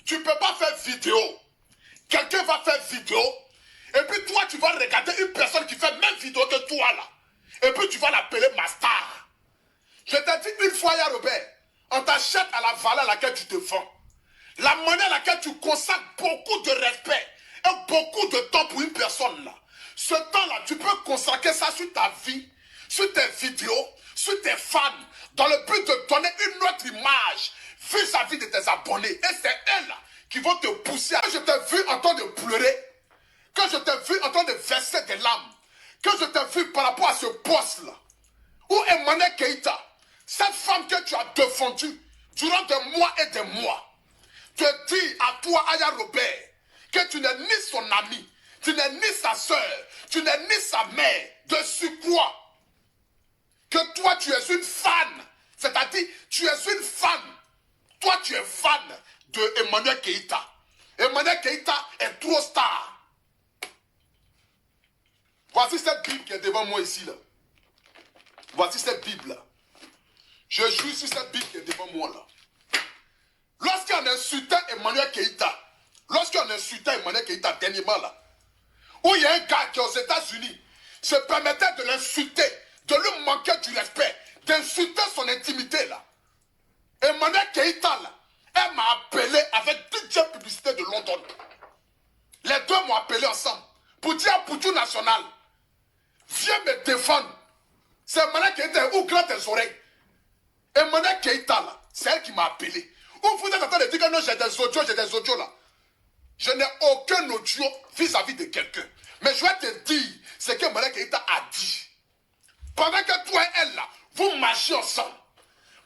Tu ne peux pas faire vidéo. Quelqu'un va faire vidéo. Et puis toi, tu vas regarder une personne qui fait même vidéo que toi là. Et puis tu vas l'appeler ma star. Je t'ai dit une fois, ya Robert, on t'achète à la valeur à laquelle tu te vends. La monnaie à laquelle tu consacres beaucoup de respect et beaucoup de temps pour une personne là. Ce temps-là, tu peux consacrer ça sur ta vie, sur tes vidéos, sur tes fans, dans le but de donner une autre image vis-à-vis de tes abonnés. Et c'est elles là qui vont te pousser. Quand je t'ai vu en train de pleurer, quand je t'ai vu en train de verser des larmes, quand je t'ai vu par rapport à ce poste-là, où Emmanuel Keïta, cette femme que tu as défendue durant des mois et des mois, te dit à toi, Aya Robert, que tu n'es ni son ami, tu n'es ni sa soeur, tu n'es ni sa mère, de surcroît, que toi tu es une fan, c'est-à-dire tu es une fan, toi tu es fan de Emmanuel Keïta. Emmanuel Keïta est trop star. Voici cette Bible qui est devant moi ici là. Voici cette Bible là. Je joue sur cette Bible qui est devant moi là. Lorsqu'on insultait Emmanuel Keïta, dernièrement là, où il y a un gars qui est aux États-Unis, se permettait de l'insulter, de lui manquer du respect, d'insulter son intimité là. Emmanuel Keïta là, elle m'a appelé avec DJ Publicité de London. Les deux m'ont appelé ensemble pour dire à Poutou National, viens me défendre. C'est Emmanuel Keïta, ouvre tes oreilles. Emmanuel Keïta là, c'est elle qui m'a appelé. Ou vous êtes en train de dire que non, j'ai des audios là. Je n'ai aucun audio vis-à-vis de quelqu'un. Mais je vais te dire ce que Emmanuel Keïta a dit. Pendant que toi et elle là, vous marchez ensemble.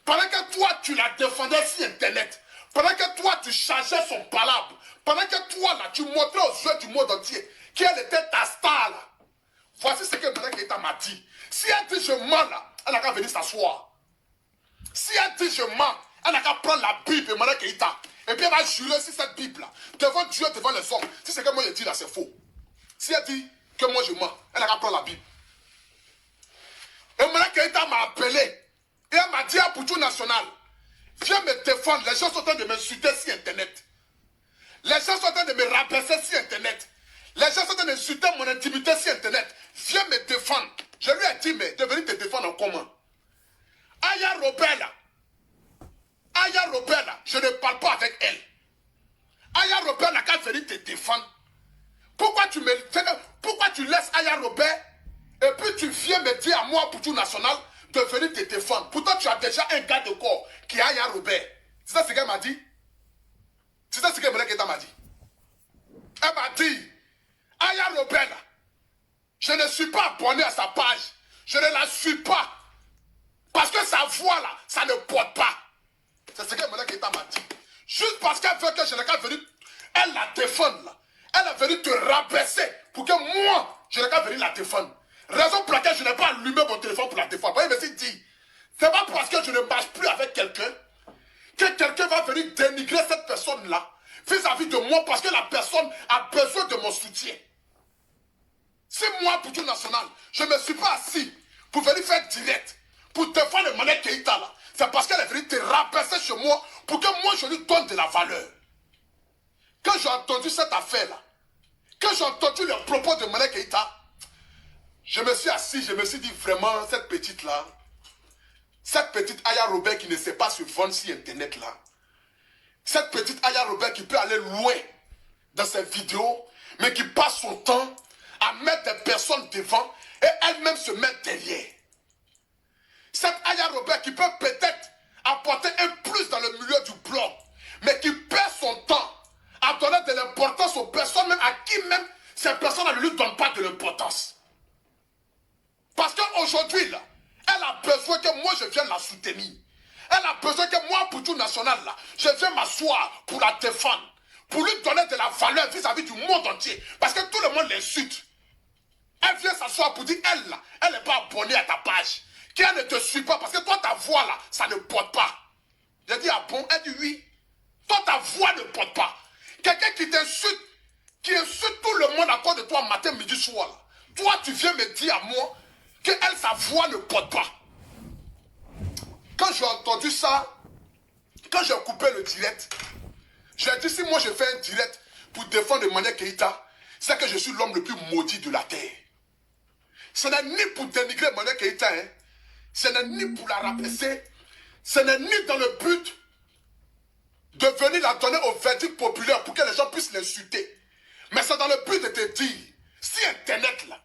Pendant que toi tu la défendais sur internet. Pendant que toi tu changeais son palabre. Pendant que toi là, tu montrais aux yeux du monde entier qu'elle était ta star là. Voici ce que Emmanuel Keïta m'a dit. Si elle dit je mens là, elle n'a qu'à venir s'asseoir. Si elle dit je mens, elle n'a qu'à prendre la Bible Emmanuel Keïta. Et puis elle va jurer sur cette Bible là, devant Dieu, devant les hommes. Si ce que moi je dis là, c'est faux. Si elle dit que moi je mens, elle n'a qu'à prendre la Bible. Emmanuel Keïta m'a appelé. Et elle m'a dit à Poutou National, viens me défendre. Les gens sont en train de m'insulter sur internet. Les gens sont en train de me rabaisser sur internet. Les gens sont en train d'insulter mon intimité sur internet. Viens me défendre. Je lui ai dit, mais de venir te défendre en comment? Aya Robert là, je ne parle pas avec elle. Aya Robert n'a qu'à venir te défendre. Pourquoi tu laisses Aya Robert et puis tu viens me dire à moi, pour tout national, de venir te défendre? Pourtant tu as déjà un gars de corps qui est Aya Robert. C'est ça ce qu'elle m'a dit? C'est ça ce que Emmanuel Keïta m'a dit? Elle m'a dit, Aya Robert là, je ne suis pas abonné à sa page. Je ne la suis pas. Parce que sa voix là, ça ne porte pas. C'est ce que Emmanuel Keïta m'a dit. Juste parce qu'elle veut que je n'ai qu'à venir, elle la défendre là. Elle est venue te rabaisser pour que moi, je n'ai qu'à venir la défendre. Raison pour laquelle je n'ai pas allumé mon téléphone pour la défendre. Vous voyez, mais c'est dit, c'est pas parce que je ne marche plus avec quelqu'un que quelqu'un va venir dénigrer cette personne là vis-à-vis de moi parce que la personne a besoin de mon soutien. Si moi, pour tout national, je ne me suis pas assis pour venir faire direct, pour défendre Emmanuel Keïta là, c'est parce qu'elle est venue te rabaisser chez moi pour que moi je lui donne de la valeur. Quand j'ai entendu cette affaire là, quand j'ai entendu les propos de Emmanuel Keïta, je me suis assis, je me suis dit vraiment, cette petite là, cette petite Aya Robert qui ne sait pas se vendre sur internet là, cette petite Aya Robert qui peut aller loin dans ses vidéos, mais qui passe son temps à mettre des personnes devant et elle-même se mettre derrière. Cette Aya Robert qui peut peut-être apporter un plus dans le milieu du blog, mais qui perd son temps à donner de l'importance aux personnes même à qui même ces personnes ne lui donnent pas de l'importance. Parce qu'aujourd'hui, là, elle a besoin que moi je vienne la soutenir. Elle a besoin que moi, pour tout national, là, je vienne m'asseoir pour la défendre, pour lui donner de la valeur vis-à-vis du monde entier. Parce que tout le monde l'insulte. Elle vient s'asseoir pour dire, elle là, elle n'est pas abonnée à ta page. Qu'elle ne te suit pas parce que toi, ta voix là, ça ne porte pas. J'ai dit, ah bon? Elle dit oui. Toi, ta voix ne porte pas. Quelqu'un qui t'insulte, qui insulte tout le monde à cause de toi matin, midi, soir. Là. Toi, tu viens me dire à moi que elle, sa voix ne porte pas. Quand j'ai entendu ça, quand j'ai coupé le direct, J'ai dit, si moi je fais un direct pour défendre Emmanuel Keïta, c'est que je suis l'homme le plus maudit de la terre. Ce n'est ni pour dénigrer Emmanuel Keïta, hein. Ce n'est ni pour la rabaisser, ce n'est ni dans le but de venir la donner au verdict populaire pour que les gens puissent l'insulter. Mais c'est dans le but de te dire, si Internet là,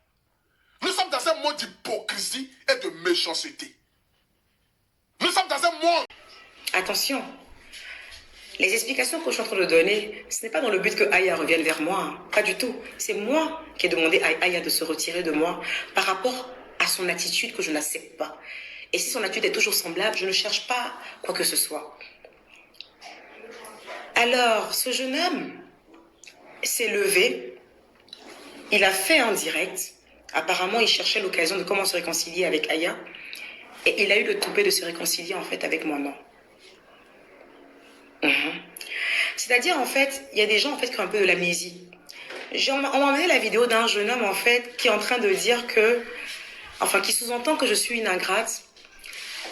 nous sommes dans un monde d'hypocrisie et de méchanceté. Nous sommes dans un monde... Attention, les explications que je suis en train de donner, ce n'est pas dans le but que Aya revienne vers moi, hein. Pas du tout. C'est moi qui ai demandé à Aya de se retirer de moi par rapport à son attitude que je n'accepte pas. Et si son attitude est toujours semblable, je ne cherche pas quoi que ce soit. Alors, ce jeune homme s'est levé, il a fait un direct. Apparemment, il cherchait l'occasion de comment se réconcilier avec Aya. Et il a eu le toupet de se réconcilier en fait avec moi, non. C'est-à-dire, en fait, il y a des gens en fait qui ont un peu de l'amnésie. On m'a envoyé la vidéo d'un jeune homme en fait qui est en train de dire que, enfin, qui sous-entend que je suis une ingrate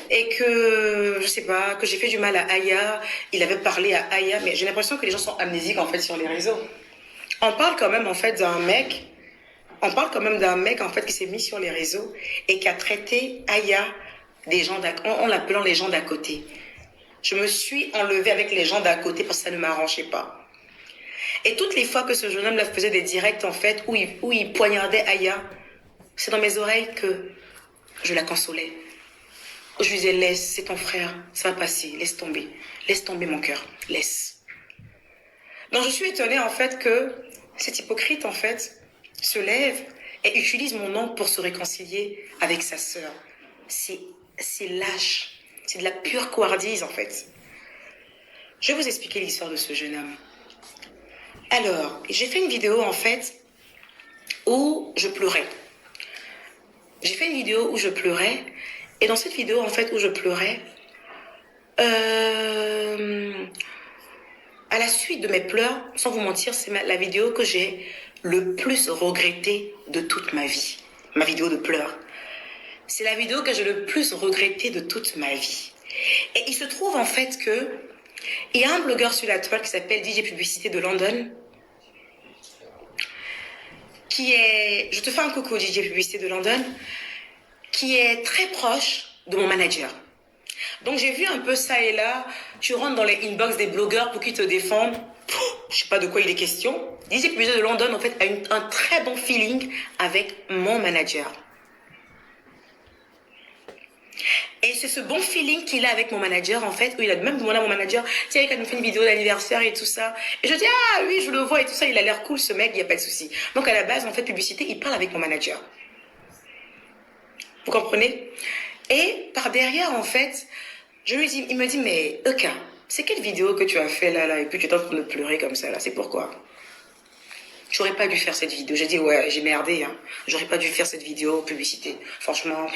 et que, je sais pas, que j'ai fait du mal à Aya. Il avait parlé à Aya, mais j'ai l'impression que les gens sont amnésiques en fait sur les réseaux. On parle quand même en fait d'un mec, en fait qui s'est mis sur les réseaux et qui a traité Aya des gens en l'appelant les gens d'à côté. Je me suis enlevée avec les gens d'à côté parce que ça ne m'arrangeait pas. Et toutes les fois que ce jeune homme là faisait des directs en fait où il poignardait Aya, c'est dans mes oreilles que je la consolais. Je lui disais, laisse, c'est ton frère, ça va passer, laisse tomber mon cœur, laisse. Donc je suis étonnée en fait que cet hypocrite en fait se lève et utilise mon nom pour se réconcilier avec sa sœur. C'est lâche. C'est de la pure couardise, en fait. Je vais vous expliquer l'histoire de ce jeune homme. Alors, j'ai fait une vidéo, en fait, où je pleurais. Et dans cette vidéo, en fait, où je pleurais, à la suite de mes pleurs, sans vous mentir, c'est la vidéo que j'ai le plus regrettée de toute ma vie. Ma vidéo de pleurs. C'est la vidéo que j'ai le plus regrettée de toute ma vie. Et il se trouve en fait que il y a un blogueur sur la toile qui s'appelle DJ Publicité de London, qui est, je te fais un coucou DJ Publicité de London, qui est très proche de mon manager. Donc j'ai vu un peu ça et là, tu rentres dans les inbox des blogueurs pour qu'ils te défendent. Je sais pas de quoi il est question. DJ Publicité de London en fait a un très bon feeling avec mon manager. Et c'est ce bon feeling qu'il a avec mon manager, en fait, où il a même demandé à mon manager, tiens, il a fait une vidéo d'anniversaire et tout ça. Et je dis, ah oui, je le vois et tout ça, il a l'air cool, ce mec, il n'y a pas de souci. Donc à la base, en fait, publicité, il parle avec mon manager. Vous comprenez? Et par derrière, en fait, il me dit, mais Eka, c'est quelle vidéo que tu as fait là, et puis tu es en train de pleurer comme ça, là, c'est pourquoi? J'aurais pas dû faire cette vidéo. J'ai dit, ouais, j'ai merdé, hein. J'aurais pas dû faire cette vidéo publicité. Franchement...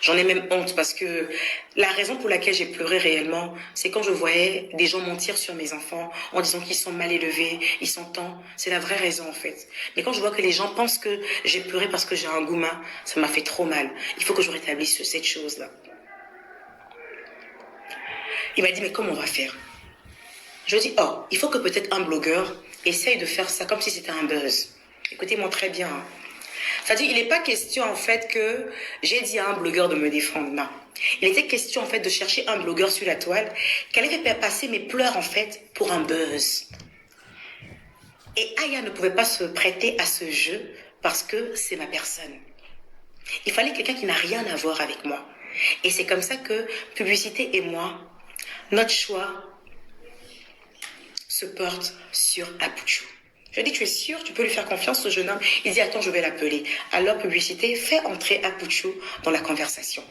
J'en ai même honte parce que la raison pour laquelle j'ai pleuré réellement, c'est quand je voyais des gens mentir sur mes enfants en disant qu'ils sont mal élevés, ils sont tends. C'est la vraie raison en fait. Mais quand je vois que les gens pensent que j'ai pleuré parce que j'ai un gourmand, ça m'a fait trop mal. Il faut que je rétablisse cette chose-là. Il m'a dit, mais comment on va faire? Je lui ai dit, oh, il faut que peut-être un blogueur essaye de faire ça comme si c'était un buzz. Écoutez-moi très bien. C'est-à-dire, il n'est pas question, en fait, que j'ai dit à un blogueur de me défendre, non. Il était question, en fait, de chercher un blogueur sur la toile qui allait faire passer mes pleurs, en fait, pour un buzz. Et Aya ne pouvait pas se prêter à ce jeu parce que c'est ma personne. Il fallait quelqu'un qui n'a rien à voir avec moi. Et c'est comme ça que Publicité et moi, notre choix se porte sur Apouchou. Je lui ai dit, tu es sûr, tu peux lui faire confiance, ce jeune homme? Il dit, attends, je vais l'appeler. Alors, Publicité fait entrer Apouchou dans la conversation.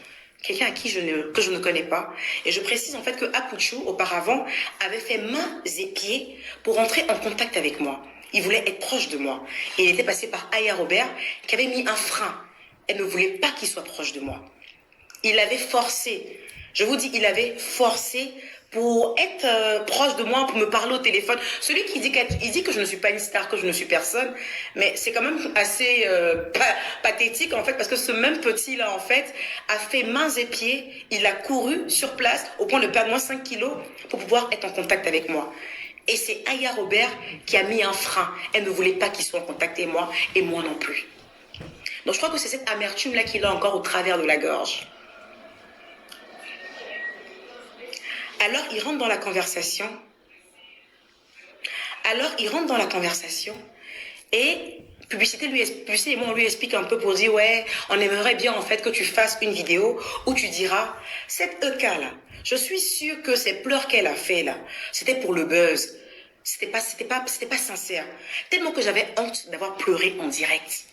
Quelqu'un à qui que je ne connais pas. Et je précise en fait que Apouchou, auparavant, avait fait mains et pieds pour entrer en contact avec moi. Il voulait être proche de moi. Et il était passé par Aya Robert, qui avait mis un frein. Elle ne voulait pas qu'il soit proche de moi. Il avait forcé. Je vous dis, il avait forcé pour être proche de moi, pour me parler au téléphone. Celui qui dit que je ne suis pas une star, que je ne suis personne, mais c'est quand même assez pathétique en fait, parce que ce même petit-là en fait a fait mains et pieds, il a couru sur place au point de perdre moins 5 kilos pour pouvoir être en contact avec moi. Et c'est Aya Robert qui a mis un frein. Elle ne voulait pas qu'il soit en contact avec moi et moi non plus. Donc je crois que c'est cette amertume-là qu'il a encore au travers de la gorge. Alors il rentre dans la conversation. Et Publicité et moi on lui explique un peu pour dire ouais, on aimerait bien en fait que tu fasses une vidéo où tu diras cette EK là, je suis sûre que ces pleurs qu'elle a fait là, c'était pour le buzz. C'était pas sincère. Tellement que j'avais honte d'avoir pleuré en direct.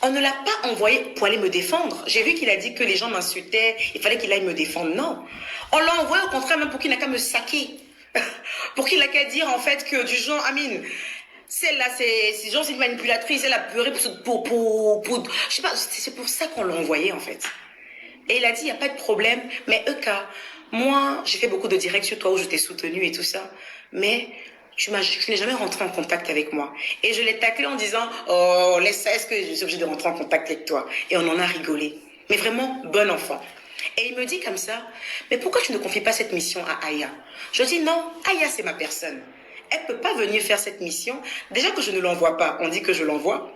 On ne l'a pas envoyé pour aller me défendre. J'ai vu qu'il a dit que les gens m'insultaient, il fallait qu'il aille me défendre. Non. On l'a envoyé au contraire même pour qu'il n'a qu'à me saquer. Pour qu'il n'a qu'à dire en fait que du genre, Amine, celle-là, c'est genre c'est une manipulatrice, elle a pleuré je sais pas, c'est pour ça qu'on l'a envoyé en fait. Et il a dit, il n'y a pas de problème, mais EK, moi, j'ai fait beaucoup de directs sur toi où je t'ai soutenu et tout ça, mais tu n'es jamais rentré en contact avec moi. Et je l'ai taclé en disant, oh, laisse ça, est-ce que je suis obligée de rentrer en contact avec toi? Et on en a rigolé. Mais vraiment, bon enfant. Et il me dit comme ça, mais pourquoi tu ne confies pas cette mission à Aya? Je dis non, Aya c'est ma personne. Elle ne peut pas venir faire cette mission. Déjà que je ne l'envoie pas, on dit que je l'envoie.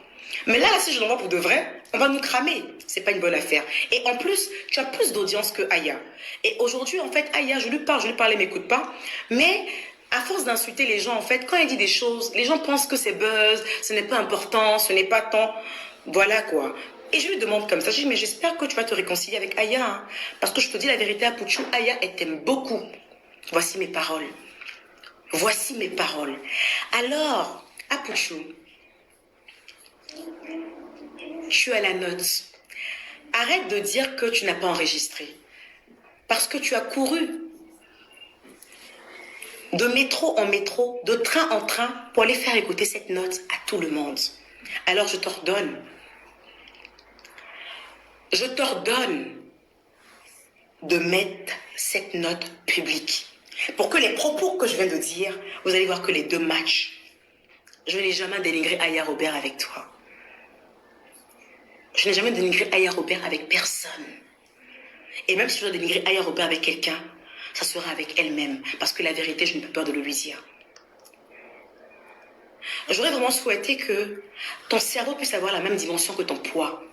Mais là, si je l'envoie pour de vrai, on va nous cramer. C'est pas une bonne affaire. Et en plus, tu as plus d'audience que Aya. Et aujourd'hui, en fait, Aya, je lui parle, elle m'écoute pas. Mais à force d'insulter les gens, en fait, quand elle dit des choses, les gens pensent que c'est buzz, ce n'est pas important, ce n'est pas tant. Voilà quoi. Et je lui demande comme ça, je dis, mais j'espère que tu vas te réconcilier avec Aya. Hein, parce que je te dis la vérité, Apouchou, Aya, elle t'aime beaucoup. Voici mes paroles. Voici mes paroles. Alors, Apouchou, tu as la note. Arrête de dire que tu n'as pas enregistré. Parce que tu as couru de métro en métro, de train en train, pour aller faire écouter cette note à tout le monde. Alors je t'ordonne de mettre cette note publique. Pour que les propos que je viens de dire, vous allez voir que les deux matchent. Je n'ai jamais dénigré Aya Robert avec toi. Je n'ai jamais dénigré Aya Robert avec personne. Et même si je dois dénigrer Aya Robert avec quelqu'un, ça sera avec elle-même. Parce que la vérité, je n'ai pas peur de le lui dire. J'aurais vraiment souhaité que ton cerveau puisse avoir la même dimension que ton poids.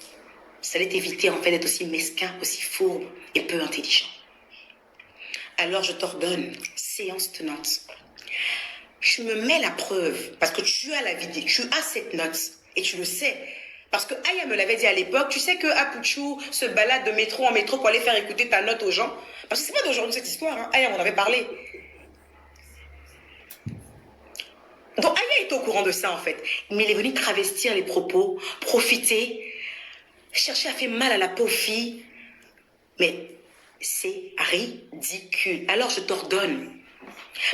Ça allait t'éviter en fait d'être aussi mesquin, aussi fourbe et peu intelligent. Alors je t'ordonne, séance tenante. Tu me mets la preuve, parce que tu as la vidéo, tu as cette note, et tu le sais. Parce que Aya me l'avait dit à l'époque, tu sais que Apouchou se balade de métro en métro pour aller faire écouter ta note aux gens. Parce que c'est pas d'aujourd'hui cette histoire, hein. Aya m'en avait parlé. Donc Aya est au courant de ça en fait. Mais il est venu travestir les propos, profiter, chercher à faire mal à la pauvre fille. Mais c'est ridicule. Alors je t'ordonne.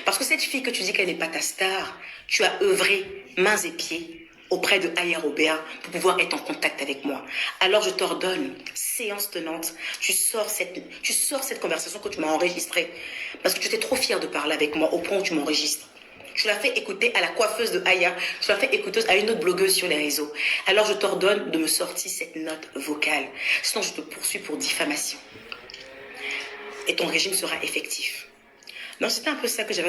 Parce que cette fille que tu dis qu'elle n'est pas ta star, tu as œuvré mains et pieds auprès de Aya Robert pour pouvoir être en contact avec moi. Alors je t'ordonne, séance tenante, tu sors cette conversation que tu m'as enregistrée. Parce que tu étais trop fière de parler avec moi au point où tu m'enregistres. Tu l'as fait écouter à la coiffeuse de Aya, tu l'as fait écouter à une autre blogueuse sur les réseaux. Alors je t'ordonne de me sortir cette note vocale. Sinon je te poursuis pour diffamation. Et ton régime sera effectif. Non, c'était un peu ça que j'avais